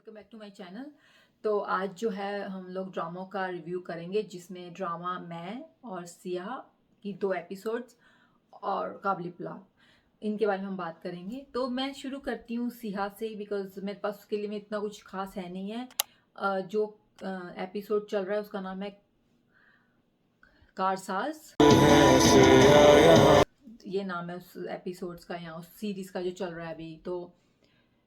Welcome back to my channel. तो आज जो है हम लोग ड्रामों का रिव्यू करेंगे, जिसमें ड्रामा मैं और सिया की 2 एपिसोड्स और काबली पुलाव, इनके बारे में हम बात करेंगे। तो मैं शुरू करती हूँ सिया से, बिकॉज मेरे पास उसके लिए में इतना कुछ खास है नहीं है। जो एपिसोड चल रहा है उसका नाम है कारसाज, ये नाम है उस एपिसोड्स का या उस सीरीज का जो चल रहा है अभी। तो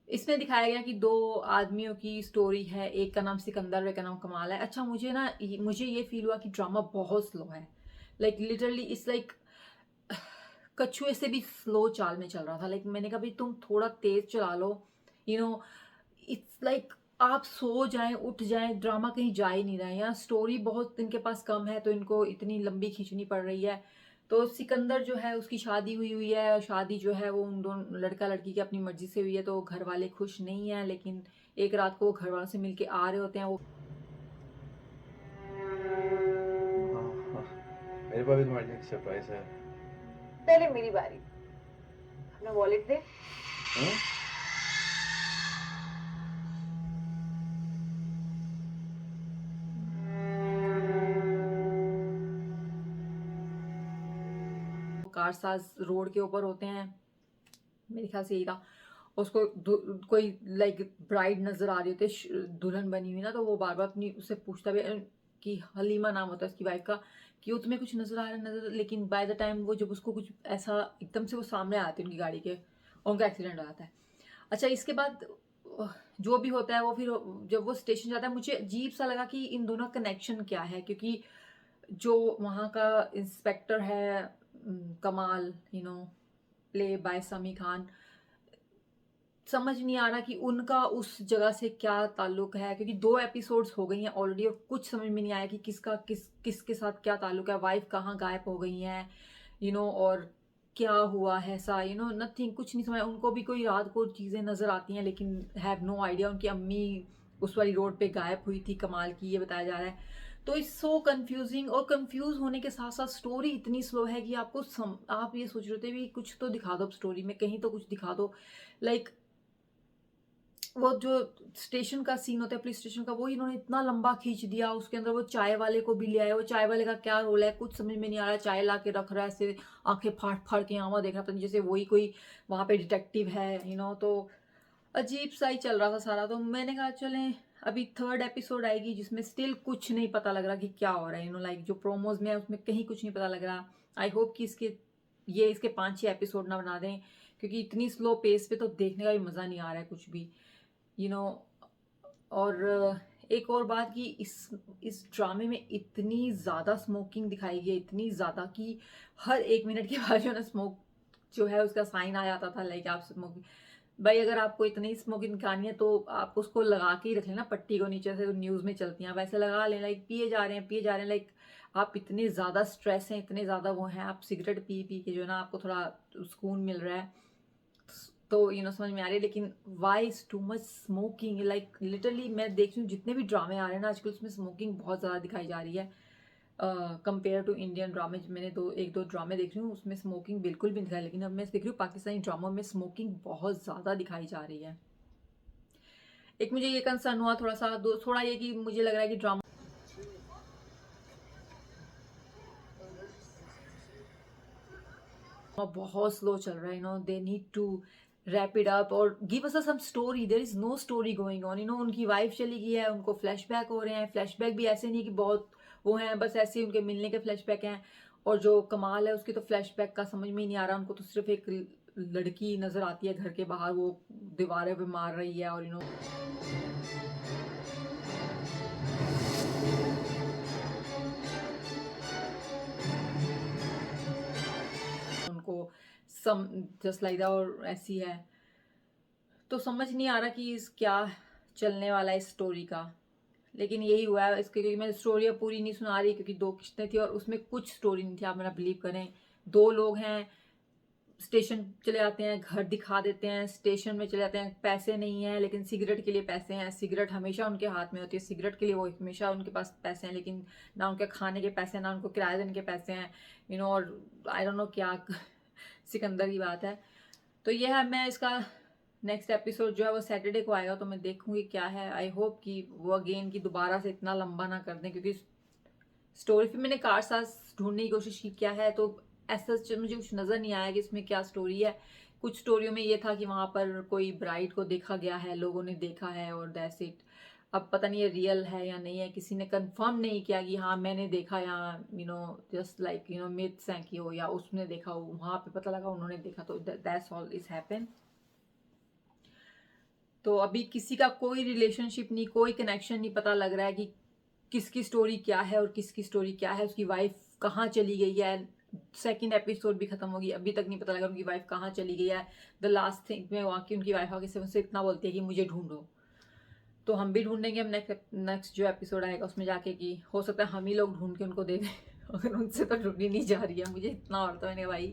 इसमें दिखाया गया कि 2 आदमियों की स्टोरी है, एक का नाम सिकंदर, एक का नाम कमाल है। अच्छा, मुझे ये फील हुआ कि ड्रामा बहुत स्लो है, लाइक लिटरली इट्स लाइक कछुए से भी स्लो चाल में चल रहा था। लाइक मैंने कहा भाई तुम थोड़ा तेज चला लो, इट्स लाइक आप सो जाएं उठ जाएं, ड्रामा कहीं जा ही नहीं रहा है। यहाँ स्टोरी बहुत इनके पास कम है तो इनको इतनी लंबी खींचनी पड़ रही है। तो सिकंदर जो है उसकी शादी हुई हुई है, और शादी जो है वो उन दोनों लड़का लड़की की अपनी मर्जी से हुई है, तो घर वाले खुश नहीं है। लेकिन एक रात को वो घर वालों से मिलके आ रहे होते हैं। वो हाँ, मेरे पास भी तुम्हारे लिए एक सरप्राइज है। पहले मेरी बारी। अपना वॉलेट दे। हम्म? कारसाज रोड के ऊपर होते हैं, मेरे ख्याल से यही था। उसको कोई लाइक ब्राइड नजर आ रही होती है, दुल्हन बनी हुई ना, तो वो बार बार अपनी उससे पूछता भी कि हलीमा नाम होता है उसकी वाइफ का, कि वो तुम्हें कुछ नजर आ रहा है नजर। लेकिन बाय द टाइम वो जब उसको कुछ ऐसा एकदम से वो सामने आते हैं उनकी गाड़ी के, और उनका एक्सीडेंट हो जाता है। अच्छा, इसके बाद जो भी होता है वो फिर जब वो स्टेशन जाता है, मुझे अजीब सा लगा कि इन दोनों का कनेक्शन क्या है, क्योंकि जो वहाँ का इंस्पेक्टर है कमाल, प्ले बाय समी खान, समझ नहीं आ रहा कि उनका उस जगह से क्या ताल्लुक है, क्योंकि 2 एपिसोड्स हो गई हैं ऑलरेडी और कुछ समझ में नहीं आया कि किसके साथ क्या ताल्लुक है, वाइफ कहाँ गायब हो गई हैं, और क्या हुआ है ऐसा, नथिंग, कुछ नहीं समझ। उनको भी कोई रात को चीज़ें नज़र आती हैं, लेकिन हैव नो आइडिया उनकी अम्मी उस वाली रोड पे गायब हुई थी, कमाल की, ये बताया जा रहा है। तो इट्स सो कंफ्यूजिंग, और कंफ्यूज होने के साथ साथ स्टोरी इतनी स्लो है कि आप ये सोच रहे थे भी कुछ तो दिखा दो स्टोरी में, कहीं तो कुछ दिखा दो। लाइक वो जो स्टेशन का सीन होता है, पुलिस स्टेशन का, वो इन्होंने इतना लंबा खींच दिया। उसके अंदर वो चाय वाले को भी ले आए, वो चाय वाले का क्या रोल है कुछ समझ में नहीं आ रहा है। चाय ला के रख रहा है ऐसे, आंखें फाड़ फाड़ के आवा देख रहा था जैसे वही कोई वहां पे डिटेक्टिव है, तो अजीब सा ही चल रहा था सारा। तो मैंने कहा चलें, अभी 3rd एपिसोड आएगी जिसमें स्टिल कुछ नहीं पता लग रहा कि क्या हो रहा है, लाइक जो प्रोमोज में है उसमें कहीं कुछ नहीं पता लग रहा। आई होप कि इसके 5-6 एपिसोड ना बना दें, क्योंकि इतनी स्लो पेस पे तो देखने का भी मजा नहीं आ रहा है कुछ भी, यू नो और एक और बात कि इस ड्रामे में इतनी ज़्यादा स्मोकिंग दिखाई गई है, इतनी ज़्यादा कि हर 1 मिनट के बाद जो है ना स्मोक जो है उसका साइन आ जाता था, लाइक आप स्मोकिंग। भाई अगर आपको इतनी स्मोकिंग दिखानी है तो आप उसको लगा के ही रख लेना पट्टी को, नीचे से न्यूज़ में चलती हैं, आप ऐसे लगा लें, लाइक पिए जा रहे हैं, लाइक आप इतने ज़्यादा स्ट्रेस हैं, इतने ज़्यादा वो हैं, आप सिगरेट पी पी के जो है ना आपको थोड़ा सुकून मिल रहा है, तो समझ में आ रही है। लेकिन why is too much smoking, like literally मैं देख रही हूँ जितने भी ड्रामे आ रहे हैं ना आजकल, उसमें स्मोकिंग बहुत ज़्यादा दिखाई जा रही है कंपेयर टू इंडियन ड्रामे। मैंने 1-2 ड्रामे देख रही हूँ उसमें स्मोकिंग बिल्कुल भी नहीं दिखाई, लेकिन अब मैं देख रही हूँ पाकिस्तानी ड्रामों में स्मोकिंग बहुत ज़्यादा दिखाई जा रही है। एक मुझे ये कंसर्न हुआ थोड़ा सा, थोड़ा ये कि मुझे लग रहा है कि ड्रामा बहुत स्लो चल रहा है, they need to wrap it up और give us some story. There is no story going on, उनकी वाइफ चली गई है, उनको फ्लैशबैक हो रहे हैं, फ्लैशबैक भी ऐसे नहीं कि बहुत वो हैं, बस ऐसे ही उनके मिलने के फ्लैशबैक हैं। और जो कमाल है उसकी तो फ्लैशबैक का समझ में ही नहीं आ रहा, उनको तो सिर्फ एक लड़की नजर आती है घर के बाहर, वो दीवारें पे मार रही है, और उनको सम जस्ट लाइक दैट, और ऐसी है। तो समझ नहीं आ रहा कि इस क्या चलने वाला है इस स्टोरी का। लेकिन यही हुआ है इसके, क्योंकि मैं स्टोरी अब पूरी नहीं सुना रही, क्योंकि 2 किस्तें थी और उसमें कुछ स्टोरी नहीं थी, आप मेरा बिलीव करें। 2 लोग हैं, स्टेशन चले जाते हैं, घर दिखा देते हैं, स्टेशन में चले जाते हैं, पैसे नहीं है लेकिन सिगरेट के लिए पैसे हैं, सिगरेट हमेशा उनके हाथ में होती है, सिगरेट के लिए वो हमेशा उनके पास पैसे हैं, लेकिन ना उनके खाने के पैसे हैं, ना उनको किराया देने के पैसे हैं, और आई डोंट नो क्या सिकंदर की बात है। तो ये है, मैं इसका नेक्स्ट एपिसोड जो है वो सैटरडे को आएगा, तो मैं देखूंगी क्या है। आई होप कि वो अगेन की दोबारा से इतना लंबा ना कर दें, क्योंकि स्टोरी फिर मैंने कारसाज ढूंढने की कोशिश की क्या है, तो ऐसा मुझे कुछ नज़र नहीं आया कि इसमें क्या स्टोरी है। कुछ स्टोरियों में ये था कि वहाँ पर कोई ब्राइड को देखा गया है, लोगों ने देखा है और दैट्स इट। अब पता नहीं ये रियल है या नहीं है, किसी ने कंफर्म नहीं किया कि हाँ मैंने देखा, या जस्ट लाइक मिथ्स हैं कि हो, या उसने देखा हो, वहाँ पे पता लगा उन्होंने देखा, तो दैट्स ऑल इज हैपन। तो अभी किसी का कोई रिलेशनशिप नहीं, कोई कनेक्शन नहीं पता लग रहा है कि किसकी स्टोरी क्या है और किसकी स्टोरी क्या है, उसकी वाइफ कहाँ चली गई है। सेकंड एपिसोड भी खत्म होगी, अभी तक नहीं पता लगा उनकी वाइफ कहाँ चली गई है। द लास्ट थिंग में वहाँ की उनकी वाइफ आगे से उनसे इतना बोलती है कि मुझे ढूंढो, तो हम भी ढूंढेंगे। हम नेक्स्ट जो एपिसोड आएगा उसमें जाके कि हो सकता है हम ही लोग ढूंढ के उनको दे दें अगर उनसे तो ढूंढी नहीं जा रही है। मुझे इतना और तो मैंने भाई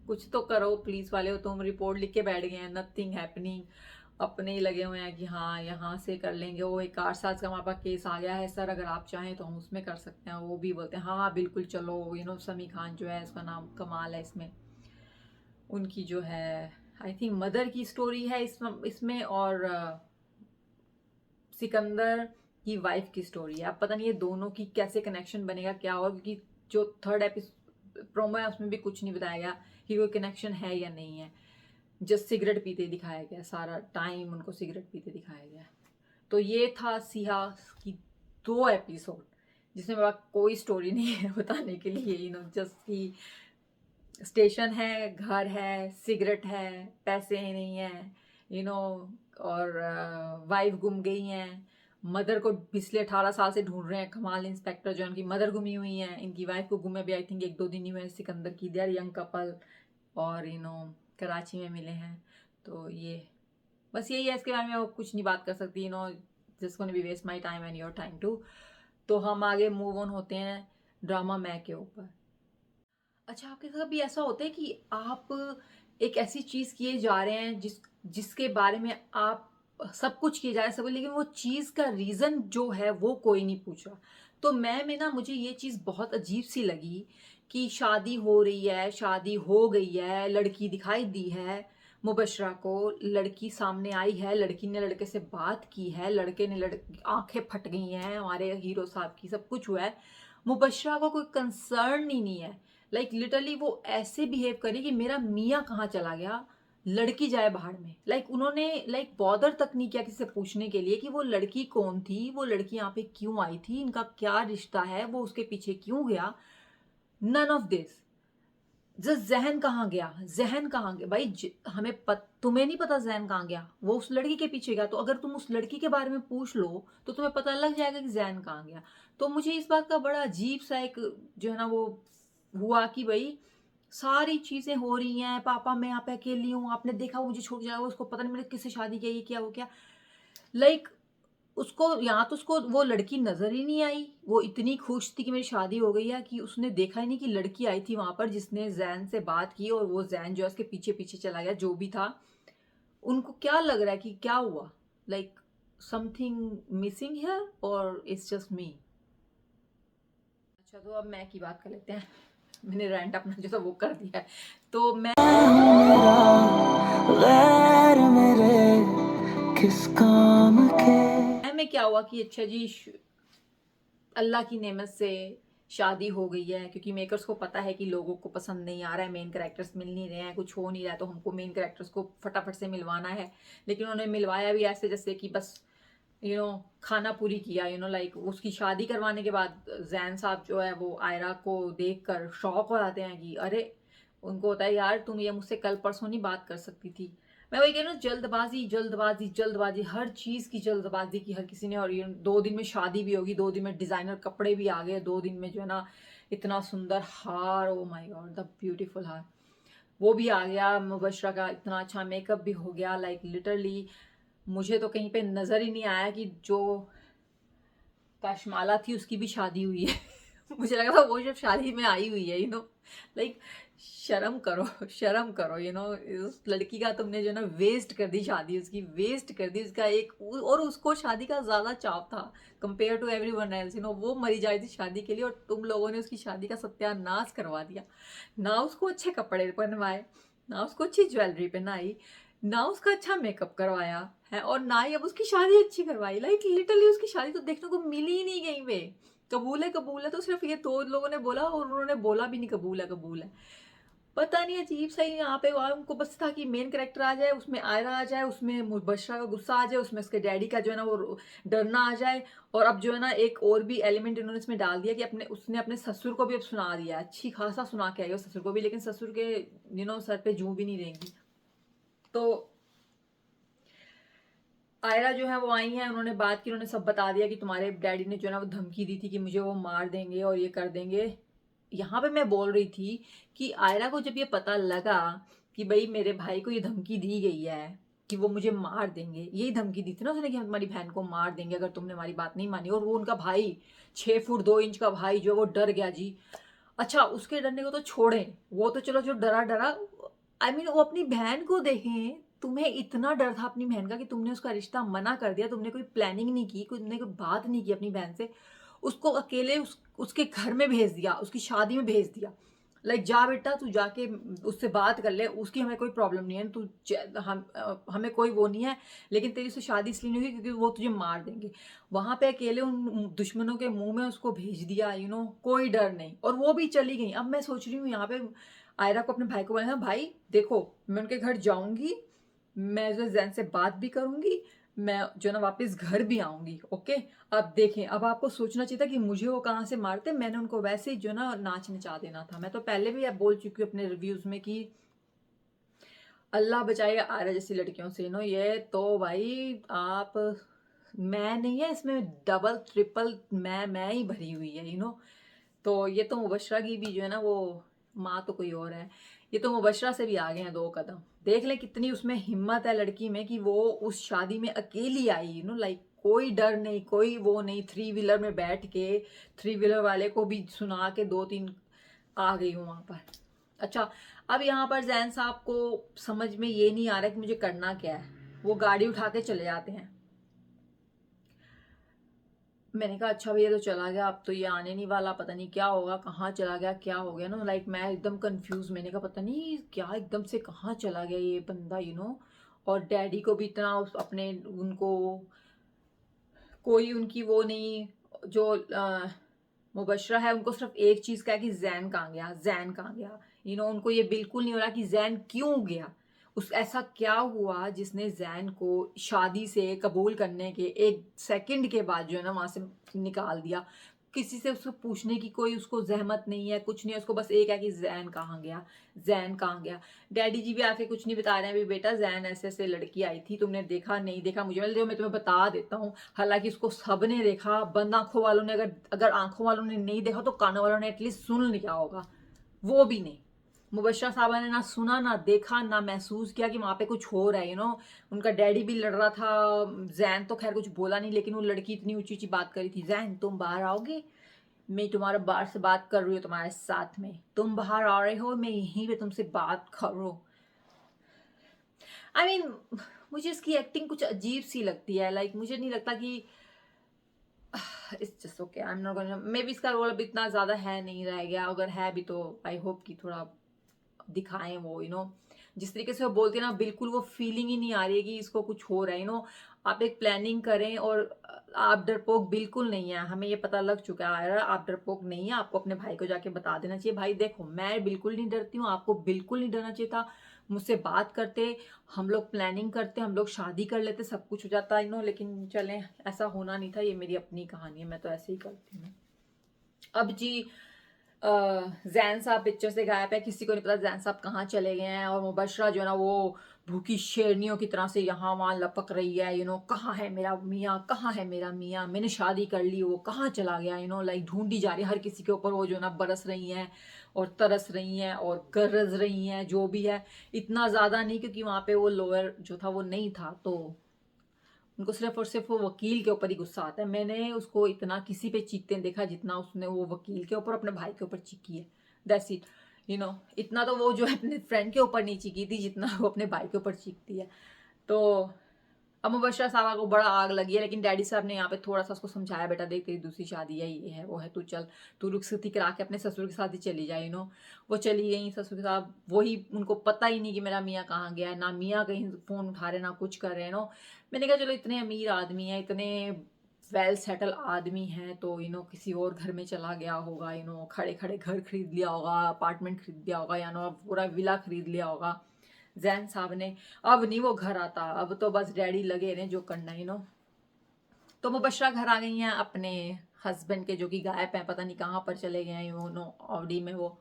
कुछ तो करो पुलिस वाले हो, तुम रिपोर्ट लिख के बैठ गए हैं, नथिंग हैपनिंग, अपने ही लगे हुए हैं कि हाँ यहाँ से कर लेंगे। वो एक कारसाज का हमारे पास केस आ गया है सर, अगर आप चाहें तो हम उसमें कर सकते हैं। वो भी बोलते हैं हाँ हाँ बिल्कुल चलो। समी खान जो है, उसका नाम कमाल है इसमें, उनकी जो है आई थिंक मदर की स्टोरी है इसमें और सिकंदर की वाइफ की स्टोरी है। अब पता नहीं ये दोनों की कैसे कनेक्शन बनेगा, क्या होगा, क्योंकि जो थर्ड एपिसोड प्रोमो है उसमें भी कुछ नहीं बताया गया कि कोई कनेक्शन है या नहीं है। जस्ट सिगरेट पीते दिखाया गया, सारा टाइम उनको सिगरेट पीते दिखाया गया। तो ये था सिहा की 2 एपिसोड जिसमें मेरा कोई स्टोरी नहीं है बताने के लिए। जस्ट कि स्टेशन है, घर है, सिगरेट है, पैसे नहीं है, और वाइफ गुम गई हैं, मदर को पिछले 18 साल से ढूंढ रहे हैं। कमाल इंस्पेक्टर जो उनकी मदर गुमी हुई हैं, इनकी वाइफ को गुमे भी आई थिंक 1-2 दिन ही हुए। सिकंदर की दे आर यंग कपल और कराची में मिले हैं। तो ये बस यही है, इसके बारे में और कुछ नहीं बात कर सकती। Just gonna be waste my time and your time too. तो हम आगे मूव ऑन होते हैं ड्रामा मैं के ऊपर। अच्छा, आपके साथ भी ऐसा होता है कि आप एक ऐसी चीज़ किए जा रहे हैं जिसके बारे में आप सब कुछ किए जा रहे हैं सब, लेकिन वो चीज़ का रीज़न जो है वो कोई नहीं पूछ रहा। तो मुझे ये चीज़ बहुत अजीब सी लगी कि शादी हो रही है, शादी हो गई है, लड़की दिखाई दी है मुबशरा को, लड़की सामने आई है, लड़की ने लड़के से बात की है, लड़के ने आंखें फट गई हैं हमारे हीरो साहब की, सब कुछ हुआ है। मुबशरा को कोई कंसर्न ही नहीं है। लाइक लिटरली वो ऐसे बिहेव करी कि मेरा मियाँ कहाँ चला गया, लड़की जाए बाहर में। उन्होंने बॉदर तक नहीं किया किसी से पूछने के लिए कि वो लड़की कौन थी, वो लड़की यहाँ पे क्यों आई थी, इनका क्या रिश्ता है, वो उसके पीछे क्यों गया। None of this. जस्ट जहन कहाँ गया, भाई तुम्हें नहीं पता जहन कहाँ गया, वो उस लड़की के पीछे गया। तो अगर तुम उस लड़की के बारे में पूछ लो तो तुम्हें पता लग जाएगा कि जहन कहाँ गया। तो मुझे इस बात का बड़ा अजीब सा एक जो है ना वो हुआ कि भाई सारी चीजें हो रही हैं, पापा मैं यहाँ पे अकेली हूँ, आपने देखा वो मुझे छोड़ जाएगा, उसको पता नहीं मैंने किससे शादी की, ये क्या वो क्या। उसको यहाँ तो उसको वो लड़की नजर ही नहीं आई। वो इतनी खुश थी कि मेरी शादी हो गई है कि उसने देखा ही नहीं कि लड़की आई थी वहां पर जिसने जैन से बात की, और वो जैन जो है उसके पीछे पीछे चला गया। जो भी था, उनको क्या लग रहा है कि क्या हुआ, समथिंग मिसिंग हियर और इट्स जस्ट मी। अच्छा, तो अब मैं की बात कर लेते हैं। मैंने रेंट अपना जो था वो कर दिया है। तो किस काम के में क्या हुआ कि अच्छा जी अल्लाह की नेमत से शादी हो गई है, क्योंकि मेकर्स को पता है कि लोगों को पसंद नहीं आ रहा है, मेन कैरेक्टर्स मिल नहीं रहे हैं, कुछ हो नहीं रहा है, तो हमको मेन कैरेक्टर्स को फटाफट से मिलवाना है। लेकिन उन्होंने मिलवाया भी ऐसे जैसे कि बस खाना पूरी किया। उसकी शादी करवाने के बाद जैन साहब जो है वो आयरा को देखकर शॉक हो जाते हैं कि अरे, उनको होता है यार तुम ये मुझसे कल परसों नहीं बात कर सकती थी। मैं वही कह रही हूँ, जल्दबाजी जल्दबाजी जल्दबाजी, हर चीज की जल्दबाजी की हर किसी ने। और 2 दिन में शादी भी होगी, 2 दिन में डिजाइनर कपड़े भी आ गए, 2 दिन में जो है ना इतना सुंदर हार, oh my God the beautiful हार, वो भी आ गया। मुबशरा का इतना अच्छा मेकअप भी हो गया। लिटरली मुझे तो कहीं पे नजर ही नहीं आया कि जो कशमाला थी उसकी भी शादी हुई है मुझे लगा था वो जब शादी में आई हुई है। शर्म करो, शर्म करो। उस लड़की का तुमने जो ना वेस्ट कर दी शादी, उसकी वेस्ट कर दी उसका और उसको शादी का ज्यादा चाव था कंपेयर टू एवरीवन एल्स। वो मरी जा रही थी शादी के लिए और तुम लोगों ने उसकी शादी का सत्यानाश करवा दिया। ना उसको अच्छे कपड़े पहनवाए, ना उसको अच्छी ज्वेलरी पहनाई, ना उसका अच्छा मेकअप करवाया है और ना ही अब उसकी शादी अच्छी करवाई। लाइक लिटरली उसकी शादी तो देखने को मिली ही नहीं कहीं पे। कबूल है तो सिर्फ ये दो लोगों ने बोला और उन्होंने बोला भी नहीं कबूल है कबूल है। पता नहीं अजीब सा ही यहाँ पे हुआ। उनको बस था कि मेन कैरेक्टर आ जाए, उसमें आयरा आ जाए, उसमें मुबशरा का गुस्सा आ जाए, उसमें उसके डैडी का जो है ना वो डरना आ जाए। और अब जो है ना एक और भी एलिमेंट इन्होंने इसमें डाल दिया कि उसने अपने ससुर को भी अब सुना दिया। अच्छी खासा सुना के आई हो ससुर को भी, लेकिन ससुर के सर पे जूं भी नहीं रहेंगी। तो आयरा जो है वो आई है, उन्होंने बात की, उन्होंने सब बता दिया कि तुम्हारे डैडी ने जो है ना वो धमकी दी थी कि मुझे वो मार देंगे और ये कर देंगे। यहाँ पे मैं बोल रही थी कि आयरा को जब ये पता लगा कि भाई मेरे भाई को ये धमकी दी गई है कि वो मुझे मार देंगे, यही धमकी दी थी ना उसने कि हम तुम्हारी बहन को मार देंगे अगर तुमने हमारी बात नहीं मानी। और वो उनका भाई 6 फुट 2 इंच का भाई जो है वो डर गया जी। अच्छा उसके डरने को तो छोड़े, वो तो चलो जो डरा डरा, आई मीन वो अपनी बहन को देखें। तुम्हें इतना डर था अपनी बहन का कि तुमने उसका रिश्ता मना कर दिया। तुमने कोई प्लानिंग नहीं की, तुमने कोई बात नहीं की अपनी बहन से। उसको अकेले उसके घर में भेज दिया, उसकी शादी में भेज दिया। लाइक जा बेटा तू जाके उससे बात कर ले, उसकी हमें कोई प्रॉब्लम नहीं है, हमें कोई वो नहीं है, लेकिन तेरी उससे शादी इसलिए नहीं हुई क्योंकि वो तुझे मार देंगे। वहां पे अकेले उन दुश्मनों के मुंह में उसको भेज दिया, कोई डर नहीं। और वो भी चली गई। अब मैं सोच रही हूँ यहाँ पे आयरा को अपने भाई को बोला, भाई देखो मैं उनके घर जाऊंगी, मैं जो जैन से बात भी करूंगी, मैं जो ना वापस घर भी आऊंगी। ओके अब देखें, अब आपको सोचना चाहिए था कि मुझे वो कहाँ से मारते। मैंने उनको वैसे ही जो ना नाच नचा देना था। मैं तो पहले भी अब बोल चुकी हूँ अपने रिव्यूज में कि अल्लाह बचाएगा आयरा जैसी लड़कियों से। ये तो भाई आप, मैं नहीं है इसमें, डबल ट्रिपल मैं ही भरी हुई है। तो ये तो मुबशरा की भी जो है ना वो माँ तो कोई और है। ये तो मुबशरा से भी आगे हैं 2 कदम। देख ले कितनी उसमें हिम्मत है लड़की में कि वो उस शादी में अकेली आई। लाइक कोई डर नहीं, कोई वो नहीं, 3 व्हीलर में बैठ के 3 व्हीलर वाले को भी सुना के 2-3 आ गई हूँ वहां पर। अच्छा अब यहाँ पर जैन साहब को समझ में ये नहीं आ रहा कि मुझे करना क्या है। वो गाड़ी उठा के चले जाते हैं। मैंने कहा अच्छा भैया तो चला गया, अब तो ये आने नहीं वाला, पता नहीं क्या होगा, कहाँ चला गया, क्या हो गया ना। लाइक मैं एकदम कंफ्यूज। मैंने कहा पता नहीं क्या एकदम से कहाँ चला गया ये बंदा। और डैडी को भी इतना अपने उनको कोई उनकी वो नहीं, जो मुबशरा है उनको सिर्फ एक चीज का है कि जैन कहाँ गया, जैन कहाँ गया। उनको ये बिल्कुल नहीं हो रहा कि जैन क्यों गया। उस ऐसा क्या हुआ जिसने जैन को शादी से कबूल करने के 1 सेकंड के बाद जो है ना वहां से निकाल दिया। किसी से उसको पूछने की कोई उसको जहमत नहीं है, कुछ नहीं है। उसको बस एक है कि जैन कहाँ गया, जैन कहाँ गया। डैडी जी भी आके कुछ नहीं बता रहे हैं, भी बेटा जैन ऐसे ऐसे लड़की आई थी, तुमने देखा नहीं देखा, मुझे मैं तुम्हें बता देता हूँ। हालांकि उसको सबने देखा, बंद आंखों वालों ने, अगर अगर आंखों वालों ने नहीं देखा तो कानों वालों ने एटलीस्ट सुन लिया होगा, वो भी नहीं। मुबशरा साहबा ने ना सुना ना देखा ना महसूस किया कि वहां पे कुछ हो रहा है। उनका डैडी भी लड़ रहा था। जैन तो खैर कुछ बोला नहीं, लेकिन वो लड़की इतनी ऊंची ऊंची बात करी थी, जैन तुम बाहर आओगे, मैं तुम्हारा बाहर से बात कर रही हूँ तुम्हारे साथ में, तुम बाहर आ रहे हो, मैं यहीं पे तुमसे बात करूँ। आई मीन मुझे इसकी एक्टिंग कुछ अजीब सी लगती है। लाइक मुझे नहीं लगता कि it's just okay, I am not gonna, may be इसका रोल अब इतना ज्यादा है नहीं रह गया, अगर है भी तो आई होप कि थोड़ा दिखाएं वो। जिस तरीके से वो बोलती है ना, बिल्कुल वो फीलिंग ही नहीं आ रही है कि इसको कुछ हो रहा है। आप एक प्लानिंग करें और आप डरपोक बिल्कुल नहीं है, हमें ये पता लग चुका है। आप डरपोक नहीं है, आपको अपने भाई को जाके बता देना चाहिए, भाई देखो मैं बिल्कुल नहीं डरती हूँ, आपको बिल्कुल नहीं डरना चाहिए था। मुझसे बात करते, हम लोग प्लानिंग करते, हम लोग शादी कर लेते, सब कुछ हो जाता लेकिन चलें ऐसा होना नहीं था। ये मेरी अपनी कहानी है, मैं तो ऐसे ही करती हूँ। अब जी जैन साहब पिक्चर से गायब है, किसी को नहीं पता जैन साहब कहाँ चले गए हैं। और मुबशरा जो है ना वो भूखी शेरनियों की तरह से यहाँ वहाँ लपक रही है। कहाँ है मेरा मियाँ, कहाँ है मेरा मियाँ, मैंने शादी कर ली, वो कहाँ चला गया। लाइक ढूंढी जा रही है हर किसी के ऊपर। वो जो ना बरस रही हैं और तरस रही हैं और गरज रही हैं, जो भी है। इतना ज्यादा नहीं क्योंकि वहां पे वो लोअर जो था वो नहीं था, तो उनको सिर्फ और सिर्फ वो वकील के ऊपर ही गुस्सा आता है। मैंने उसको इतना किसी पे चीखते देखा जितना उसने वो वकील के ऊपर अपने भाई के ऊपर चीखी है। That's it. इतना तो वो जो है अपने फ्रेंड के ऊपर नहीं चीखी थी जितना वो अपने भाई के ऊपर चीखती है। तो अब मुबशरा साहबा को बड़ा आग लगी है, लेकिन डैडी साहब ने यहाँ पे थोड़ा सा उसको समझाया, बेटा देख तेरी दूसरी शादी है, ये है वो है, तू चल, तू रुखसती करा के अपने ससुर के साथ ही चली जाए। वो चली गई ससुर के साथ, वही उनको पता ही नहीं कि मेरा मियाँ कहाँ गया है, ना मियाँ कहीं फ़ोन उठा रहे ना कुछ कर रहे हैं। मैंने कहा चलो इतने अमीर आदमी हैं, इतने वेल सेटल आदमी हैं, तो किसी और घर में चला गया होगा, खड़े खड़े घर खरीद लिया होगा, अपार्टमेंट खरीद लिया होगा, या पूरा विला खरीद लिया होगा जैन साहब ने। अब नहीं वो घर आता, अब तो बस डैडी लगे ने जो करना तो मुबशरा घर आ गई हैं अपने हस्बैंड के, जो कि गायब हैं, पता नहीं कहाँ पर चले गए हैं ऑडी में वो।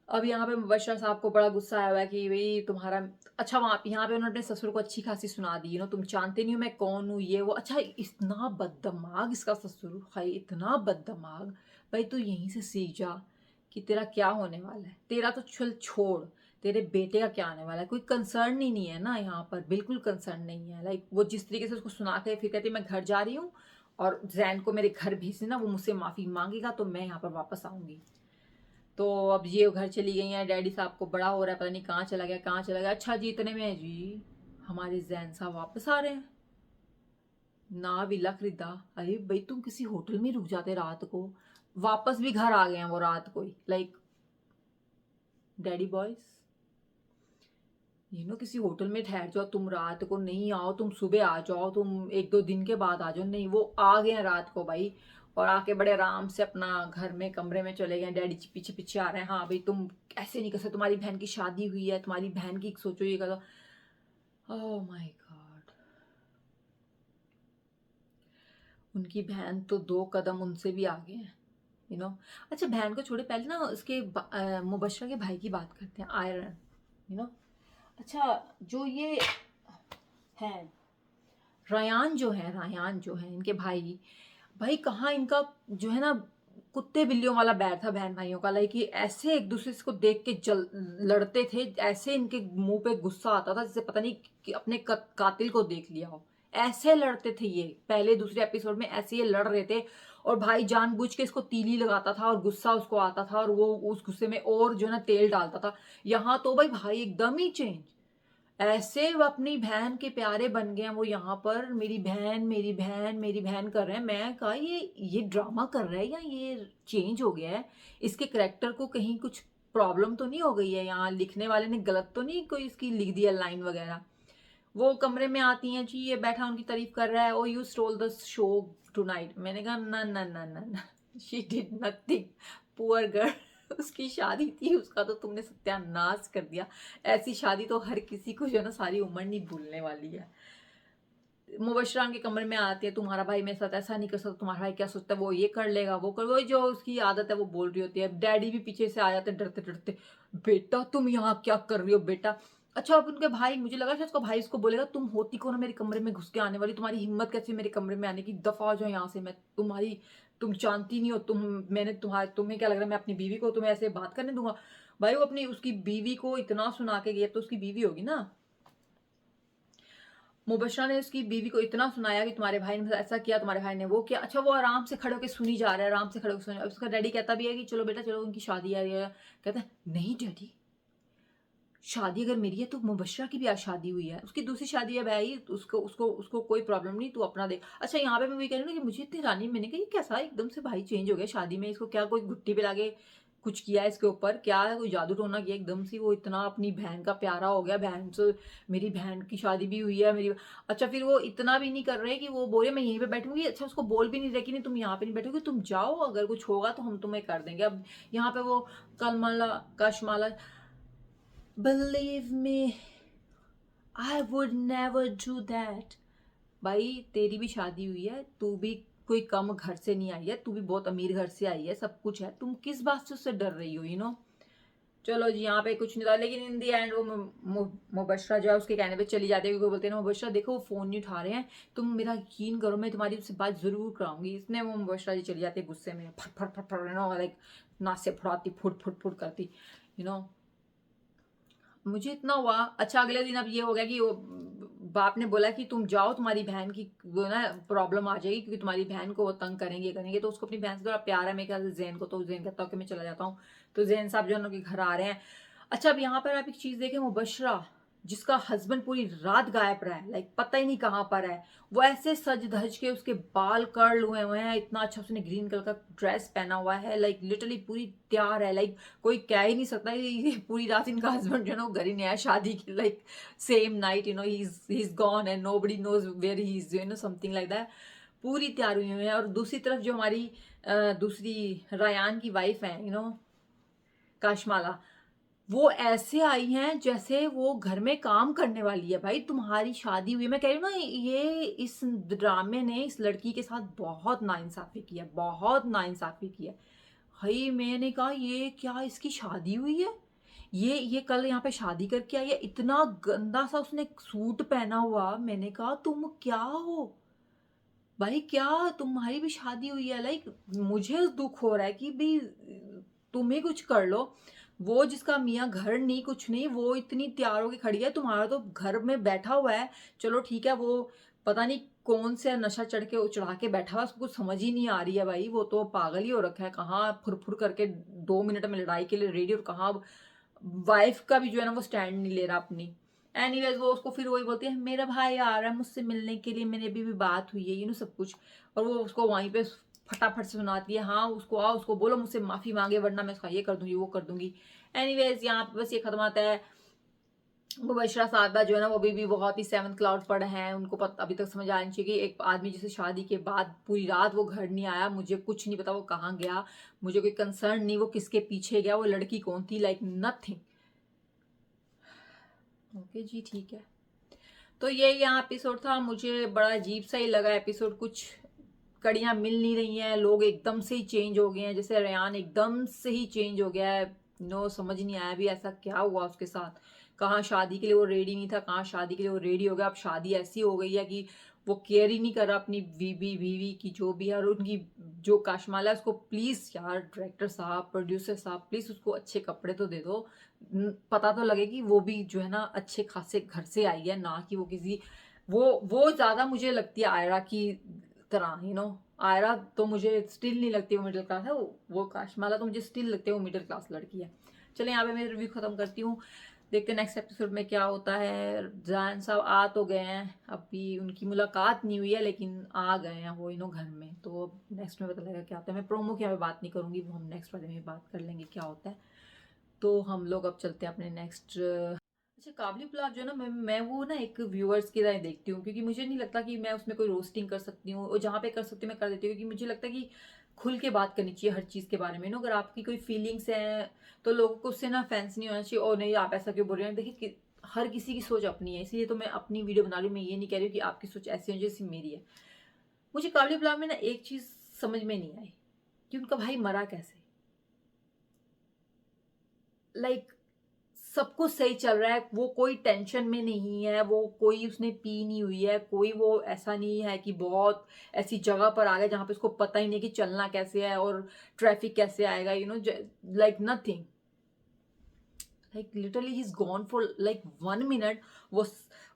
अब यहाँ पे मुबशरा साहब को बड़ा गुस्सा आया हुआ है कि भाई तुम्हारा, अच्छा वहाँ यहाँ पे उन्होंने अपने ससुर को अच्छी खासी सुना दी, तुम जानते नहीं हो मैं कौन हूँ, ये वो। अच्छा इतना बददिमाग इसका ससुर, भाई इतना बददिमाग, भाई तू यहीं से सीख जा कि तेरा क्या होने वाला है, तेरा तो चल छोड़, तेरे बेटे का क्या आने वाला है, कोई कंसर्न ही नहीं है ना यहाँ पर, बिल्कुल कंसर्न नहीं है। लाइक वो जिस तरीके से उसको सुना के फिर कहती मैं घर जा रही हूँ और जैन को मेरे घर भेज देना, वो मुझसे माफ़ी मांगेगा तो मैं यहाँ पर वापस आऊँगी। तो अब ये घर चली गई हैं, डैडी साहब को बड़ा हो रहा है, पता नहीं कहाँ चला गया कहाँ चला गया। अच्छा जी इतने में जी हमारे जैन साहब वापस आ रहे हैं, ना विला खरीदा। अरे भाई तुम किसी होटल में रुक जाते रात को, वापस भी घर आ गए हैं वो रात को ही। लाइक डैडी बॉयज किसी होटल में ठहर जाओ, तुम रात को नहीं आओ, तुम सुबह आ जाओ, तुम एक दो दिन के बाद आ जाओ, नहीं वो आ गए हैं रात को भाई, और आके बड़े आराम से अपना घर में कमरे में चले गए। डैडी पीछे पीछे आ रहे हैं, हाँ भाई तुम ऐसे नहीं कर सकते, तुम्हारी बहन की शादी हुई है, तुम्हारी बहन की सोचो ये करो। ओह माय गॉड, उनकी बहन तो 2 कदम उनसे भी आगे हैं अच्छा बहन को छोड़े, पहले ना उसके मुबशरा के भाई की बात करते हैं, आयरन अच्छा जो ये हैं रायान जो है इनके भाई, भाई कहाँ इनका जो है ना कुत्ते बिल्लियों वाला बैर था बहन भाइयों का। लाइक ये ऐसे एक दूसरे को देख के लड़ते थे, ऐसे इनके मुंह पे गुस्सा आता था जैसे पता नहीं कि अपने कातिल को देख लिया हो, ऐसे लड़ते थे ये। पहले दूसरे एपिसोड में ऐसे ये लड़ रहे थे, और भाई जानबूझ के इसको तीली लगाता था और गुस्सा उसको आता था, और वो उस गुस्से में और जो है ना तेल डालता था। यहाँ तो भाई एकदम ही चेंज, ऐसे वो अपनी बहन के प्यारे बन गए हैं वो। यहाँ पर मेरी बहन मेरी बहन मेरी बहन कर रहे हैं। मैं कहा ये ड्रामा कर रहा है या ये चेंज हो गया है, इसके करेक्टर को कहीं कुछ प्रॉब्लम तो नहीं हो गई है, यहाँ लिखने वाले ने गलत तो नहीं कोई इसकी लिख दिया लाइन वगैरह। वो कमरे में आती हैं जी, ये बैठा उनकी तारीफ कर रहा है, oh you stole the show tonight. मैंने कहा ना ना ना ना ना, she did nothing, poor girl, उसकी शादी थी, उसका तो तुमने सत्यानाश कर दिया। ऐसी शादी तो हर किसी को जो है ना सारी उम्र नहीं भूलने वाली है। मुबशरा के कमरे में आती है, तुम्हारा भाई मेरे साथ ऐसा नहीं कर सकता, तुम्हारा भाई क्या सोचता है, वो ये कर लेगा वो कर, वो जो उसकी आदत है वो बोल रही होती है। डैडी भी पीछे से आ जाते डरते डरते, बेटा तुम यहाँ क्या कर रही हो बेटा। अच्छा अब उनके भाई, मुझे लगा शायद उसका भाई उसको बोलेगा तुम होती कौन मेरे कमरे में घुस के आने वाली, तुम्हारी हिम्मत कैसे मेरे कमरे में आने की, दफा हो जाओ यहाँ से, मैं तुम जानती नहीं हो, तुम्हें क्या लग रहा है मैं अपनी बीवी को तुम्हें ऐसे बात करने दूंगा। भाई वो अपनी उसकी बीवी को इतना सुना के गया, तो उसकी बीवी होगी ना, मुबशरा ने उसकी बीवी को इतना सुनाया कि तुम्हारे भाई ने ऐसा किया, तुम्हारे भाई ने वो किया। अच्छा वो आराम से खड़े होकर सुनी जा रहा है, आराम से खड़े होकर सुनी। उसका डैडी कहता भी है कि चलो बेटा चलो उनकी शादी आ रही है, कहता है नहीं डैडी, शादी अगर मेरी है तो मुबशरा की भी आज शादी हुई है, उसकी दूसरी शादी है भाई, उसको उसको उसको कोई प्रॉब्लम नहीं, तू अपना देख। अच्छा यहाँ पे मैं वही कह रही हूँ कि मुझे इतनी रानी, मैंने कहा ये कैसा एकदम से भाई चेंज हो गया शादी में, इसको क्या कोई गुट्टी पे लाके कुछ किया है इसके ऊपर, क्या कोई जादू टोना किया एकदम से वो इतना अपनी बहन का प्यारा हो गया, बहन से मेरी बहन की शादी भी हुई है मेरी। अच्छा फिर वो इतना भी नहीं कर रहे कि वो बोले मैं यहीं पे बैठूंगी, अच्छा उसको बोल भी नहीं रहे कि नहीं तुम यहाँ पे नहीं बैठोगे, तुम जाओ, अगर कुछ होगा तो हम तुम्हें कर देंगे। अब यहाँ पे वो कलमाला Kashmala, believe me I would never do that। भाई तेरी भी शादी हुई है, तू भी कोई कम घर से नहीं आई है, तू भी बहुत अमीर घर से आई है, सब कुछ है, तुम किस बात से उससे डर रही हो चलो जी यहाँ पे कुछ नहीं था, लेकिन इन दी एंड वो मुबशरा जो है उसके कहने पे चली जाती है, क्योंकि बोलते हैं ना मुबशरा देखो वो फोन नहीं उठा रहे हैं, तुम मेरा यकीन करो मैं तुम्हारी उससे बात जरूर कराऊंगी। इसने वो मुबशरा जी चली जाती है गुस्से में, फट फट फट फट लाइक नाक से फुड़ाती, फुट फुट फुट करती मुझे इतना हुआ। अच्छा अगले दिन अब ये हो गया कि बाप ने बोला कि तुम जाओ, तुम्हारी बहन की वो ना प्रॉब्लम आ जाएगी, क्योंकि तुम्हारी बहन को वो तंग करेंगे। तो उसको अपनी बहन से थोड़ा प्यार है मेरे ख्याल से जैन को, तो जैन कहता हूँ कि मैं चला जाता हूँ, तो जैन साहब जो है उनके घर आ रहे हैं। अच्छा अब यहाँ पर आप एक चीज़ देखें, मुबशरा जिसका हस्बैंड पूरी रात गायब रहा है, लाइक पता ही नहीं कहाँ पर है, वो ऐसे सज धज के, उसके बाल कर्ल हुए हुए हैं, इतना अच्छा उसने ग्रीन कलर का ड्रेस पहना हुआ है, लाइक लिटरली पूरी तैयार है, लाइक कोई कह ही नहीं सकता ये पूरी रात इनका हस्बैंड जो है ना वो घर ही नहीं आया शादी की, like same night he is gone and nobody knows where he is, something like that. पूरी तैयार हुई है। और दूसरी तरफ जो हमारी दूसरी रायान की वाइफ है, काशमाला, वो ऐसे आई हैं जैसे वो घर में काम करने वाली है। भाई तुम्हारी शादी हुई, मैं कह रही हूँ ना, ये इस ड्रामे ने इस लड़की के साथ बहुत नाइंसाफी की है, बहुत नाइंसाफी की है। भाई मैंने कहा ये क्या इसकी शादी हुई है, ये कल यहाँ पे शादी करके आई है, इतना गंदा सा उसने सूट पहना हुआ। मैंने कहा तुम क्या हो भाई, क्या तुम्हारी भी शादी हुई है? लाइक मुझे दुख हो रहा है कि भाई तुम ही कुछ कर लो। वो जिसका मियाँ घर नहीं कुछ नहीं, वो इतनी तैयार होके खड़ी है, तुम्हारा तो घर में बैठा हुआ है। चलो ठीक है, वो पता नहीं कौन से नशा चढ़ा के बैठा हुआ, उसको कुछ समझ ही नहीं आ रही है भाई, वो तो पागल ही हो रखा है, कहाँ फुर करके 2 मिनट में लड़ाई के लिए रेडी, और कहाँ वाइफ का भी जो है ना वो स्टैंड नहीं ले रहा अपनी। एनीवेज वो उसको फिर वही बोलती है मेरा भाई आ रहा है मुझसे मिलने के लिए, मेरी अभी भी बात हुई है, सब कुछ। और वो उसको वहीं पे फटाफट से सुनाती है, हाँ उसको आओ, उसको बोलो मुझसे माफी मांगे वरना मैं उसका ये कर दूंगी वो कर दूंगी। एनीवेज यहाँ पे बस ये खत्म आता है। मुबशरा साहबा जो है ना वो अभी भी बहुत ही 7th क्लाउड पर हैं, उनको अभी तक समझ आनी चाहिए कि एक आदमी जिसे शादी के बाद पूरी रात वो घर नहीं आया, मुझे कुछ नहीं पता वो कहाँ गया, मुझे कोई कंसर्न नहीं वो किसके पीछे गया, वो लड़की कौन थी, लाइक नथिंग। ओके जी ठीक है। तो ये यहाँ एपिसोड था, मुझे बड़ा अजीब सा ही लगा एपिसोड, कुछ कड़ियाँ मिल नहीं रही हैं, लोग एकदम से ही चेंज हो गए हैं, जैसे रेयान एकदम से ही चेंज हो गया है। समझ नहीं आया भी ऐसा क्या हुआ उसके साथ, कहाँ शादी के लिए वो रेडी नहीं था, कहाँ शादी के लिए वो रेडी हो गया। अब शादी ऐसी हो गई है कि वो केयर ही नहीं कर रहा अपनी बीवी की जो भी है। और उनकी जो काशमाला है उसको प्लीज यार डायरेक्टर साहब, प्रोड्यूसर साहब, प्लीज उसको अच्छे कपड़े तो दे दो, पता तो लगे कि वो भी जो है ना अच्छे खासे घर से आई है, ना कि वो किसी वो ज्यादा मुझे लगती है आयरा की तरह। आयरा तो मुझे स्टिल नहीं लगती वो मिडिल क्लास है, वो काशमाला तो मुझे स्टिल लगती है वो मिडिल क्लास लड़की है। चले यहाँ पे मैं रिव्यू खत्म करती हूँ, देखते हैं नेक्स्ट एपिसोड में क्या होता है। जान साहब आ तो गए हैं, अभी उनकी मुलाकात नहीं हुई है लेकिन आ गए हैं वो घर में, तो अब नेक्स्ट में पता लगेगा क्या होता है। मैं प्रोमो की यहाँ पे बात नहीं करूंगी, वो हम नेक्स्ट वाले में बात कर लेंगे क्या होता है। तो हम लोग अब चलते हैं अपने नेक्स्ट। अच्छा काबली पुलाव जो है ना, मैं वो ना एक व्यूअर्स की तरह देखती हूँ, क्योंकि मुझे नहीं लगता कि मैं उसमें कोई रोस्टिंग कर सकती हूँ, और जहाँ पे कर सकती हूँ मैं कर देती हूँ, क्योंकि मुझे लगता है कि खुल के बात करनी चाहिए हर चीज़ के बारे में। अगर आपकी कोई फीलिंग्स हैं तो लोगों को उससे ना फैंस नहीं होना चाहिए, और नहीं आप ऐसा क्यों बोल रहे हैं। देखिए हर किसी की सोच अपनी है, इसलिए तो मैं अपनी वीडियो बना रही हूँ, मैं ये नहीं कह रही हूँ कि आपकी सोच ऐसी हो जैसी मेरी है। मुझे काबली पुलाव में ना एक चीज़ समझ में नहीं आई कि उनका भाई मरा कैसे। लाइक सब कुछ सही चल रहा है, वो कोई टेंशन में नहीं है, वो कोई उसने पी नहीं हुई है, कोई वो ऐसा नहीं है कि बहुत ऐसी जगह पर आ गया जहां पे उसको पता ही नहीं कि चलना कैसे है और ट्रैफिक कैसे आएगा, like nothing, like literally he is gone for like 1 minute.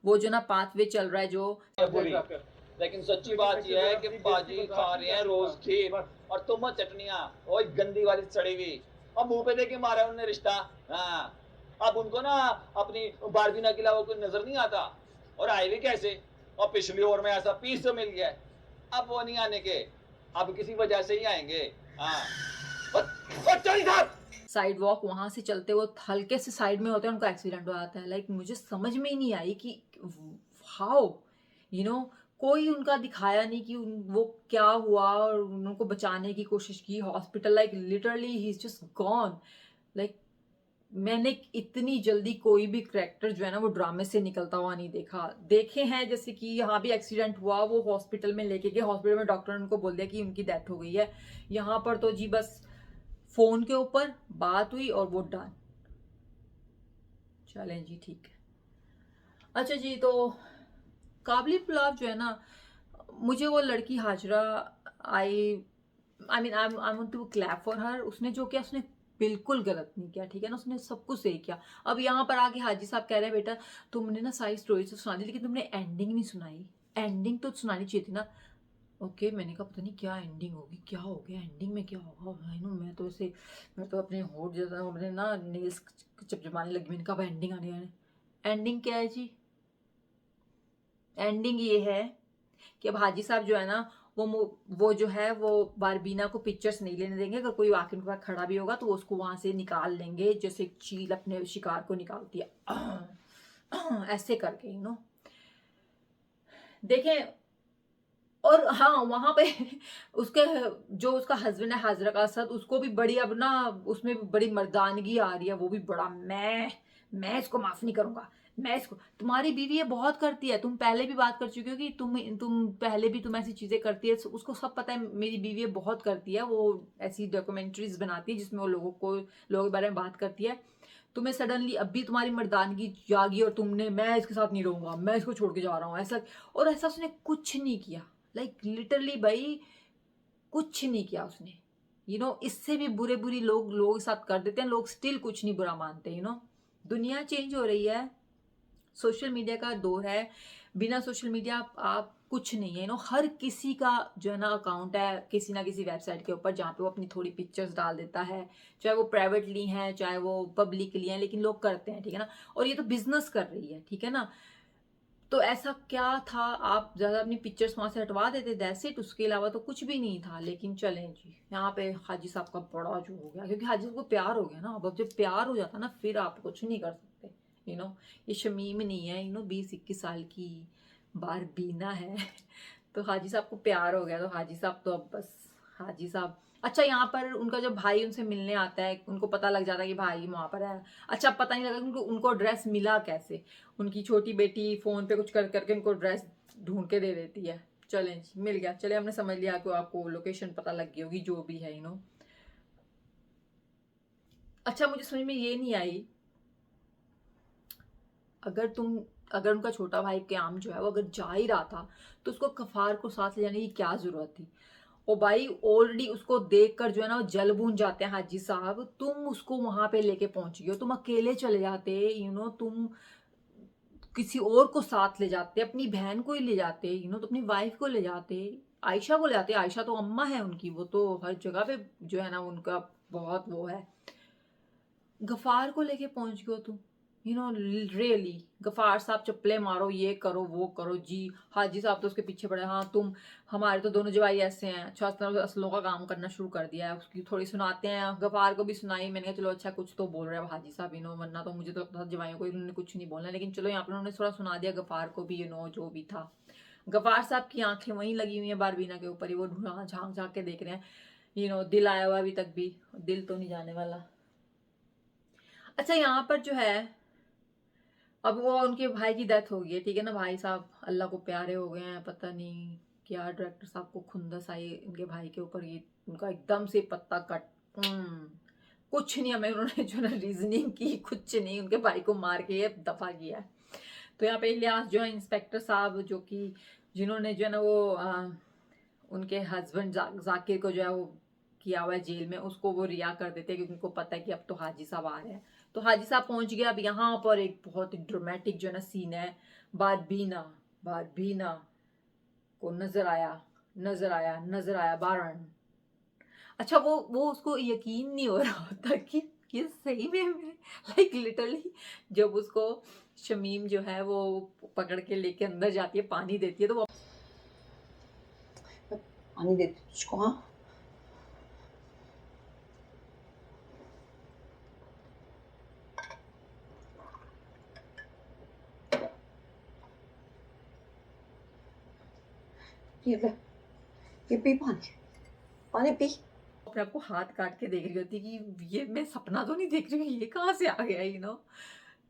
वो जो ना पाथवे चल रहा है जो बुरी, लेकिन सच्ची बात यह है कि बाजी खा रहे हैं रोज खीर और तुम चटनियां, ओए गंदी वाली सड़ी हुई, और मुंह पे देके मारा उन्होंने रिश्ता। हाँ, अब उनको ना अपनी बारबीना के अलावा कोई नजर नहीं आता, और आए भी कैसे, और पिछली ओवर में ऐसा पीस तो मिल गया, अब वो नहीं आने के, अब किसी वजह से ही आएंगे। हाँ साइड वॉक वहां से चलते हुए हल्के से साइड में होते हैं, उनका एक्सीडेंट हो जाता है। लाइक मुझे समझ में ही नहीं आई कि हाउ कोई उनका दिखाया नहीं कि वो क्या हुआ, और उनको बचाने की कोशिश की hospital, like literally he is just gone. Like मैंने इतनी जल्दी कोई भी करेक्टर जो है ना वो ड्रामे से निकलता हुआ नहीं देखा। देखे हैं जैसे कि यहाँ भी एक्सीडेंट हुआ, वो हॉस्पिटल में लेके गए, हॉस्पिटल में डॉक्टर ने उनको बोल दिया कि उनकी डेथ हो गई है। यहाँ पर तो जी बस फोन के ऊपर बात हुई और वो डन। चलें जी ठीक है। अच्छा जी, तो काबली पुलाव जो है ना, मुझे वो लड़की Hajra I mean I want to clap for her. उसने जो किया उसने बिल्कुल गलत नहीं किया, ठीक है ना, उसने सब कुछ सही किया। अब यहाँ पर आके हाजी साहब कह रहे हैं बेटा तुमने ना सारी स्टोरी तो सुना दी लेकिन तुमने एंडिंग नहीं सुनाई, एंडिंग तो सुनानी चाहिए थी ना। ओके मैंने कहा पता नहीं क्या एंडिंग होगी, क्या हो गया एंडिंग में, क्या होगा। मैं तो अपने होठ जैसा अपने ना नेल्स चपचपाने लगी, मैंने कहा एंडिंग आने एंडिंग क्या है जी? एंडिंग ये है कि अब हाजी साहब जो है ना वो जो है वो बारबीना को पिक्चर्स नहीं लेने देंगे। अगर कोई आके उनके पास खड़ा भी होगा तो वो उसको वहां से निकाल लेंगे, जैसे एक चील अपने शिकार को निकालती है ऐसे करके देखें। और हाँ, वहां पे उसके जो उसका हस्बैंड है हाजरा का असद, उसको भी बड़ी अब ना उसमें भी बड़ी मर्दानगी आ रही है। वो भी बड़ा मैं इसको माफ नहीं करूंगा, मैं इसको, तुम्हारी बीवी ये बहुत करती है, तुम पहले भी बात कर चुके हो कि तुम पहले भी तुम ऐसी चीजें करती है, उसको सब पता है मेरी बीवी ये बहुत करती है। वो ऐसी डॉक्यूमेंट्रीज बनाती है जिसमें वो लोगों के बारे में बात करती है। तुम्हें सडनली अभी तुम्हारी मर्दानगी जागी और तुमने मैं इसके साथ नहीं रहूंगा, मैं इसको छोड़ के जा रहा हूँ ऐसा। और ऐसा उसने कुछ नहीं किया, लाइक लिटरली भाई कुछ नहीं किया उसने। इससे भी बुरी लोग साथ कर देते हैं, लोग स्टिल कुछ नहीं बुरा मानते। दुनिया चेंज हो रही है, सोशल मीडिया का दौर है। बिना सोशल मीडिया आप कुछ नहीं है। हर किसी का जो है ना अकाउंट है किसी ना किसी वेबसाइट के ऊपर, जहाँ पे वो अपनी थोड़ी पिक्चर्स डाल देता है, चाहे वो प्राइवेटली हैं चाहे वो पब्लिकली हैं, लेकिन लोग करते हैं, ठीक है ना। और ये तो बिजनेस कर रही है, ठीक है ना। तो ऐसा क्या था, आप ज्यादा अपनी पिक्चर्स वहां से हटवा देते, दैट्स इट, उसके अलावा तो कुछ भी नहीं था। लेकिन चलें जी, यहाँ पे हाजी साहब का बड़ा जो हो गया, क्योंकि हाजी साहब को प्यार हो गया ना। अब जब प्यार हो जाता ना फिर आप कुछ नहीं कर सकते। ये शमीम नहीं है, 20-21 साल की बारबीना है तो हाजी साहब को प्यार हो गया तो हाजी साहब तो अब बस हाजी साहब। अच्छा, यहाँ पर उनका जब भाई उनसे मिलने आता है, उनको पता लग जाता है कि भाई वहां पर है। अच्छा, पता नहीं लगा उनको ड्रेस मिला कैसे। उनकी छोटी बेटी फोन पे कुछ कर करके उनको ड्रेस ढूंढ के दे देती है। चलें जी, मिल गया, चले हमने समझ लिया कि आपको लोकेशन पता लग गई होगी, जो भी है अच्छा, मुझे समझ में ये नहीं आई, अगर उनका छोटा भाई क्याम जो है वो अगर जा ही रहा था तो उसको गफार को साथ ले जाने की क्या जरूरत थी। ओ भाई, ऑलरेडी उसको देखकर जो है ना वो जल बूझ जाते हैं हाजी साहब। तुम उसको वहां पे लेके पहुंच गए हो, तुम अकेले चले जाते, तुम किसी और को साथ ले जाते, अपनी बहन को ही ले जाते, तो अपनी वाइफ को ले जाते, आयशा को ले जाते। आयशा तो अम्मा है उनकी, वो तो हर जगह पे जो है ना उनका बहुत वो है। गफार को लेके पहुंच गए हो तुम, रियली। गफार साहब चप्पले मारो, ये करो वो करो जी। हाजी साहब तो उसके पीछे पड़े, हाँ तुम हमारे तो दोनों जवाई ऐसे हैं। अच्छा, असलों का काम करना शुरू कर दिया है, उसकी थोड़ी सुनाते हैं। गफार को भी सुनाई, मैंने कहा चलो अच्छा कुछ तो बोल रहे हैं हाजी साहब, वरना तो मुझे तो लगता था जवाइयों को इन्होंने कुछ नहीं बोलना। लेकिन चलो यहाँ पर उन्होंने थोड़ा सुना दिया गफार को भी, जो भी था। गफार साहब की आंखें वहीं लगी हुई है बारबीना के ऊपर ही, वो झांक झांक के देख रहे हैं। दिल आया हुआ अभी तक भी, दिल तो नहीं जाने वाला। अच्छा, यहाँ पर जो है अब वो उनके भाई की डेथ हो गई है, ठीक है ना। भाई साहब अल्लाह को प्यारे हो गए हैं, पता नहीं क्या डायरेक्टर साहब को खुंदस आई इनके भाई के ऊपर, ये उनका एकदम से पत्ता कट। कुछ नहीं, हमें उन्होंने जो ना रीजनिंग की, कुछ नहीं, उनके भाई को मार के ये दफा किया है। तो यहाँ पे इलियास जो है इंस्पेक्टर साहब, जो कि जिन्होंने जो है ना वो उनके हस्बैंड जाकिर को जो है वो किया हुआ है जेल में, उसको वो रिहा कर देते हैं क्योंकि उनको पता है कि अब तो हाजी साहब आ रहे हैं। तो हाजी साहब पहुंच गए। अब यहाँ पर एक बहुत ही ड्रामेटिक जो है ना सीन है। बारबीना को नजर आया बारन। अच्छा, वो उसको यकीन नहीं हो रहा होता कि ये सही में लाइक लिटरली जब उसको शमीम जो है वो पकड़ के लेके अंदर जाती है, पानी देती है, तो वो पानी देती तुझको। हाँ, ये ले, ये पी पानी पी। अपने आप को हाथ काट के देख रही होती कि ये मैं सपना तो नहीं देख रही हूँ, ये कहाँ से आ गया।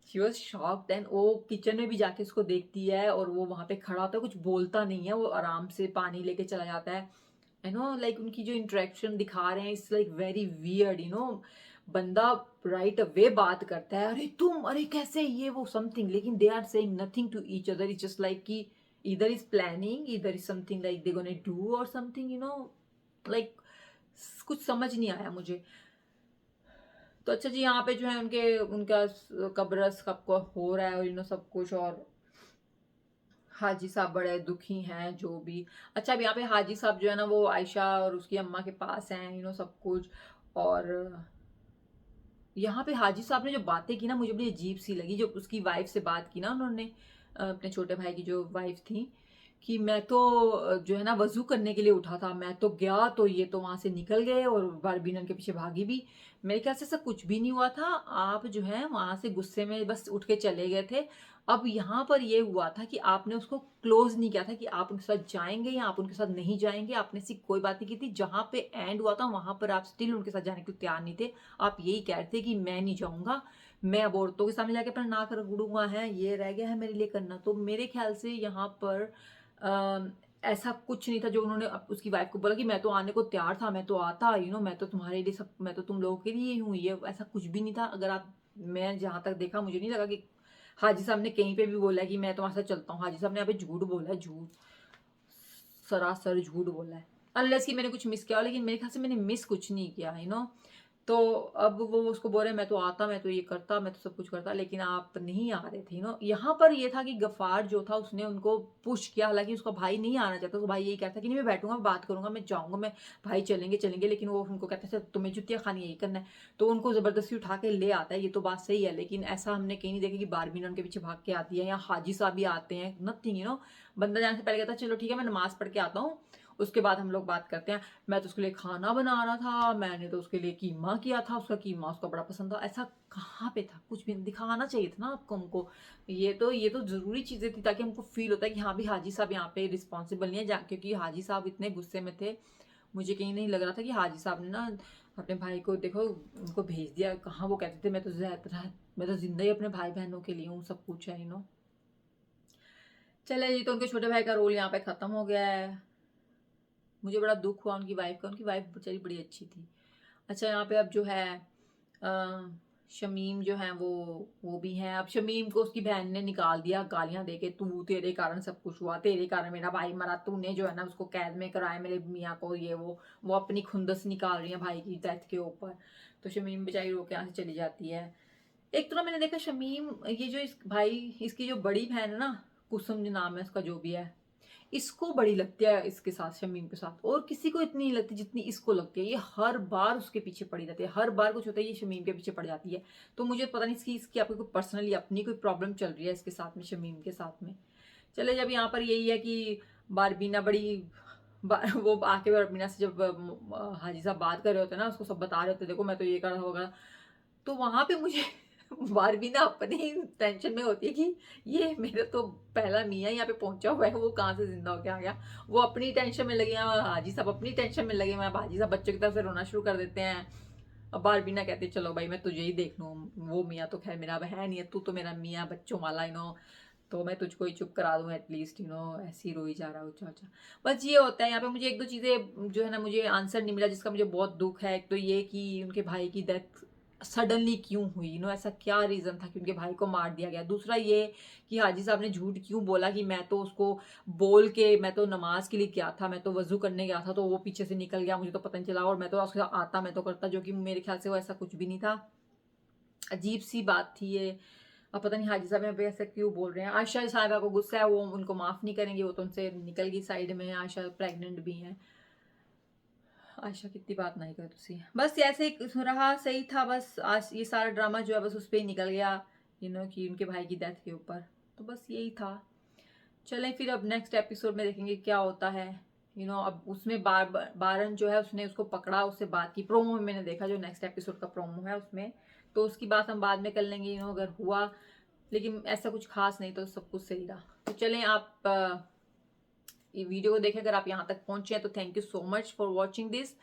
She was shocked. एंड वो किचन में भी जाके उसको देखती है और वो वहां पे खड़ा होता है, कुछ बोलता नहीं है, वो आराम से पानी लेके चला जाता है। लाइक उनकी जो इंटरेक्शन दिखा रहे हैं इट्स लाइक वेरी वियर्ड। बंदा राइट अवे बात करता है, अरे कैसे ये वो समथिंग, लेकिन they are saying nothing to each other. It's just like कि either is planning, either is something like they're gonna do or something, like कुछ समझ नहीं आया मुझे। तो अच्छा जी, यहाँ पे जो है उनका कब्रस सबको हो रहा है और सब कुछ, और हाजी साहब बड़े दुखी हैं जो भी। अच्छा, अब यहाँ पे हाजी साहब जो है ना वो आयशा और उसकी अम्मा के पास हैं, सब कुछ। और यहाँ पे हाजी साहब ने जो बातें की ना मुझे बड़ी अजीब सी लगी, जो उसकी वाइफ से बात की ना उन्होंने, अपने छोटे भाई की जो वाइफ थी, कि मैं तो जो है ना वजू करने के लिए उठा था, मैं तो गया तो ये तो वहां से निकल गए और बारबीन उनके पीछे भागी भी। मेरे ख्याल से ऐसा कुछ भी नहीं हुआ था, आप जो है वहां से गुस्से में बस उठ के चले गए थे। अब यहाँ पर ये हुआ था कि आपने उसको क्लोज नहीं किया था कि आप उनके साथ जाएंगे या आप उनके साथ नहीं जाएंगे, आपने ऐसी कोई बात नहीं की थी। जहां पे एंड हुआ था वहां पर आप स्टिल उनके साथ जाने के लिए तैयार नहीं थे, आप यही कह रहे थे कि मैं नहीं जाऊंगा, मैं अब औरतों के सामने जाके अपना नाक रगड़ूंगा, है ये रह गया है मेरे लिए करना। तो मेरे ख्याल से यहाँ पर ऐसा कुछ नहीं था जो उन्होंने उसकी वाइफ को बोला कि मैं तो आने को तैयार था, मैं तो आता, मैं तो तुम्हारे लिए सब, मैं तो तुम लोगों के लिए ही हूँ, ये ऐसा कुछ भी नहीं था। अगर आप, मैं जहां तक देखा मुझे नहीं लगा कि हाजी साहब ने कहीं पे भी बोला है कि मैं तुम्हारे साथ चलता हूँ। हाजी साहब ने यहाँ पे झूठ बोला है, झूठ, सरासर झूठ बोला है, अनलेस कि मैंने कुछ मिस किया हो, लेकिन मेरे ख्याल से मैंने मिस कुछ नहीं किया। तो अब वो उसको बोल रहे मैं तो आता, मैं तो ये करता, मैं तो सब कुछ करता, लेकिन आप नहीं आ रहे थे। यहाँ पर ये था कि गफ्फार जो था उसने उनको पुश किया, हालांकि उसका भाई नहीं आना चाहता, तो भाई यही कहता कि नहीं मैं बैठूंगा, मैं बात करूंगा, मैं जाऊंगा, मैं भाई चलेंगे चलेंगे, लेकिन वो उनको कहते थे तुम्हें जुतियाँ खानी यही करना है, तो उनको जबरदस्ती उठा के ले आता है। ये तो बात सही है, लेकिन ऐसा हमने कहीं नहीं देखा कि बारबीन उनके पीछे भाग के आती है या हाजी साहब भी आते हैं, नथिंग। बंदा जाने से पहले कहता चलो ठीक है मैं नमाज पढ़ के आता हूँ, उसके बाद हम लोग बात करते हैं। मैं तो उसके लिए खाना बना रहा था, मैंने तो उसके लिए कीमा किया था, उसका कीमा उसको बड़ा पसंद था। ऐसा कहाँ पे था, कुछ भी दिखाना चाहिए था ना आपको हमको। ये तो जरूरी चीजें थी ताकि हमको फील होता है कि हाँ भी हाजी साहब यहाँ पे रिस्पॉन्सिबल नहीं है, क्योंकि हाजी साहब इतने गुस्से में थे, मुझे कहीं नहीं लग रहा था कि हाजी साहब ने ना अपने भाई को, देखो उनको भेज दिया कहाँ। वो कहते थे मैं तो जिंदा ही अपने भाई बहनों के लिए हूँ, सब कुछ है। चले जी, तो उनके छोटे भाई का रोल यहाँ पे खत्म हो गया है। मुझे बड़ा दुख हुआ उनकी वाइफ का, उनकी वाइफ बेचारी बड़ी अच्छी थी। अच्छा, यहाँ पे अब जो है शमीम जो है वो भी हैं। अब शमीम को उसकी बहन ने निकाल दिया गालियां देके, तू, तेरे कारण सब कुछ हुआ, तेरे कारण मेरा भाई मरा, तूने जो है ना उसको कैद में कराया मेरे मियाँ को, ये वो अपनी खुंदस निकाल रही है भाई की डेथ के ऊपर। तो शमीम बेचारी रो के यहाँ से चली जाती है। एक तो ना मैंने देखा शमीम, ये जो इसकी जो बड़ी बहन है ना, कुसुम जो नाम है उसका जो भी है, इसको बड़ी लगती है इसके साथ, शमीम के साथ, और किसी को इतनी नहीं लगती जितनी इसको लगती है। ये हर बार उसके पीछे पड़ी रहती है, हर बार कुछ होता है ये शमीम के पीछे पड़ जाती है। तो मुझे पता नहीं इसकी आपको कोई पर्सनली अपनी कोई प्रॉब्लम चल रही है इसके साथ में, शमीम के साथ में। चले, जब यहाँ पर यही है कि बारबीना वो आके बारबीना से जब हाजी साहब बात कर रहे होते हैं ना, उसको सब बता रहे होते, देखो मैं तो ये कर रहा होगा, तो वहां पे मुझे बारबीना अपनी टेंशन में होती है कि ये मेरा तो पहला मियाँ यहाँ पे पहुंचा हुआ है, वो कहाँ से जिंदा होके आ गया। वो अपनी टेंशन में लगे हैं, हाजी साहब अपनी टेंशन में लगे हैं। हाजी साहब बच्चों की तरफ से रोना शुरू कर देते हैं। अब बारबीना कहती है चलो भाई मैं तुझे ही देख लूँ, वो मियाँ तो खैर मेरा है नहीं है, तू तो मेरा मियाँ बच्चों वाला तो मैं तुझको ही चुप करा दूं एटलीस्ट, ऐसे ही रोई जा रहा हूँ। अच्छा, बस ये होता है यहाँ पे। मुझे एक दो चीज़ें जो है ना, मुझे आंसर नहीं मिला, जिसका मुझे बहुत दुख है। एक तो ये कि उनके भाई की डेथ सडनली क्यों हुई, ऐसा क्या रीज़न था कि उनके भाई को मार दिया गया। दूसरा ये कि हाजी साहब ने झूठ क्यों बोला कि मैं तो उसको बोल के, मैं तो नमाज के लिए गया था, मैं तो वजू करने गया था, तो वो पीछे से निकल गया, मुझे तो पता नहीं चला, और मैं तो उसके साथ आता, मैं तो करता, जो कि मेरे ख्याल से वो ऐसा कुछ भी नहीं था। अजीब सी बात थी ये। अब पता नहीं हाजी साहब यहाँ पे ऐसा क्यों बोल रहे हैं। आयशा साहिबा को गुस्सा है, वो उनको माफ़ नहीं करेंगे, वो तो उनसे निकल गई साइड में। आयशा प्रेग्नेंट भी हैं। आयशा कितनी बात नहीं कर तुसी, बस ऐसे ही रहा, सही था। बस आज ये सारा ड्रामा जो है बस उस पर ही निकल गया, कि उनके भाई की डेथ के ऊपर। तो बस यही था। चलें फिर अब नेक्स्ट एपिसोड में देखेंगे क्या होता है। अब उसमें बारन जो है उसने उसको पकड़ा, उससे बात की। प्रोमो में मैंने देखा, जो नेक्स्ट एपिसोड का प्रोमो है उसमें, तो उसकी बात हम बाद में कर लेंगे अगर हुआ, लेकिन ऐसा कुछ खास नहीं, तो सब कुछ सही रहा। तो चलें, आप ये वीडियो को देखें, अगर आप यहाँ तक पहुंचे हैं तो thank you so much for watching this.